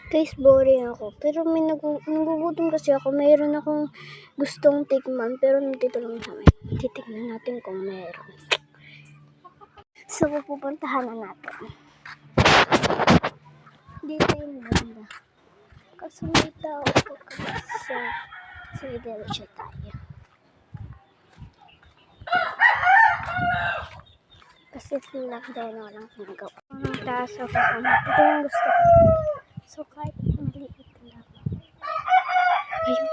Guys, boring ako. Pero may nagugutom kasi ako. Mayroon akong gustong tikman. Pero nandito lang sa amin. Titignan natin kung mayroon. So, pupuntahan na natin. Dito yung banda. Kasi may tao ko kasi. So, diretso tayo. Kasi sila dahil walang ginagawa. Ang taas ako kami. Ito yung gusto ko. So, kahit maliit lang. Ayun.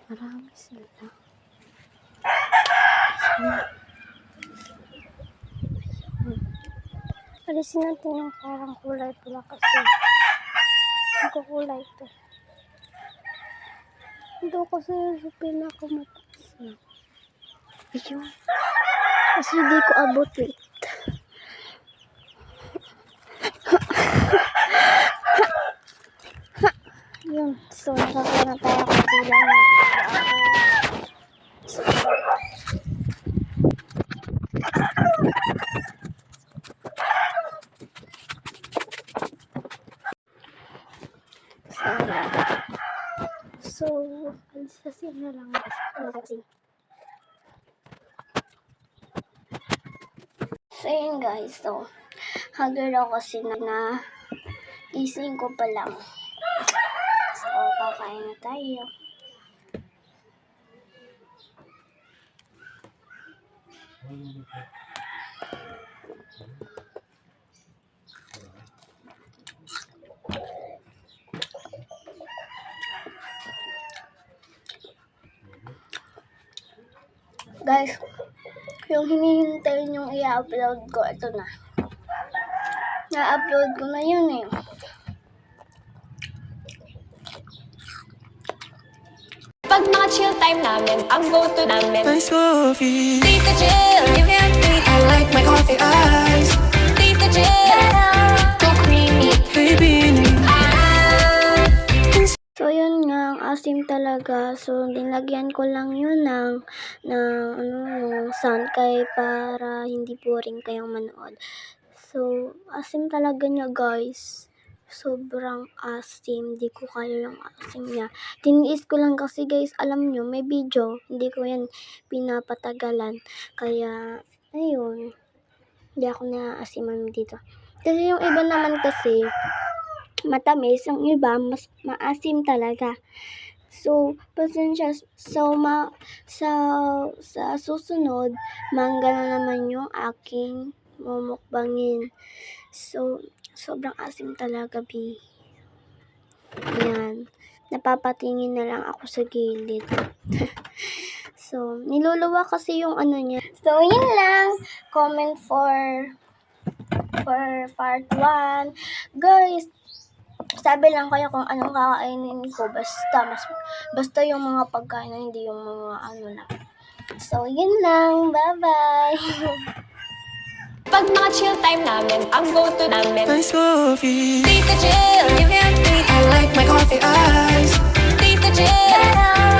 Marami sila. Ayun. Alisin natin yung parang kulay pula kasi. Ang kukulay ito. Ito kasi sa pinakamataas na. Ayun. Kasi di ko abot eh. Yun. So, nakakaya na tayo kung bilang na. So, alisasin na lang kasi. So, yun guys. So, haggard ako kasi na gising ko pa lang. So, kakain na tayo. Guys, yung hinihintay yung i-upload ko, ito na. Na-upload ko na yun eh. Pag mga chill time namin, ang go-to namin Nice coffee. Tita Jill, give me a treat. I like my coffee ice. Tita Jill, so creamy. Hey, Beanie. So, yun nga, ang asim talaga. So, dinlagyan ko lang yun ng sound kay para hindi boring kayong manood. So, asim talaga niya, guys. Sobrang asim. Di ko kaya yung asim niya. Tiniis ko lang kasi, guys, alam nyo, may video. Hindi ko yan pinapatagalan. Kaya, ayun. Hindi ako na-asiman dito. Kasi yung iba naman kasi, matamis, yung iba mas maasim talaga. So, pasensya. So, sa susunod, mangga na naman yung aking mumukbangin. So, sobrang asim talaga, bi. Yan. Napapatingin na lang ako sa gilid. So, niluluwa kasi yung ano niya. So, yun lang. Comment for part 1. Guys, sabi lang kayo kung anong kakainin ko. Basta yung mga pagkain, hindi yung mga ano lang. So, yun lang. Bye-bye. Pag mga chill time namin, ang go-to namin Nice coffee. Tita Jill, give me a treat. I like my coffee ice. Tita Jill,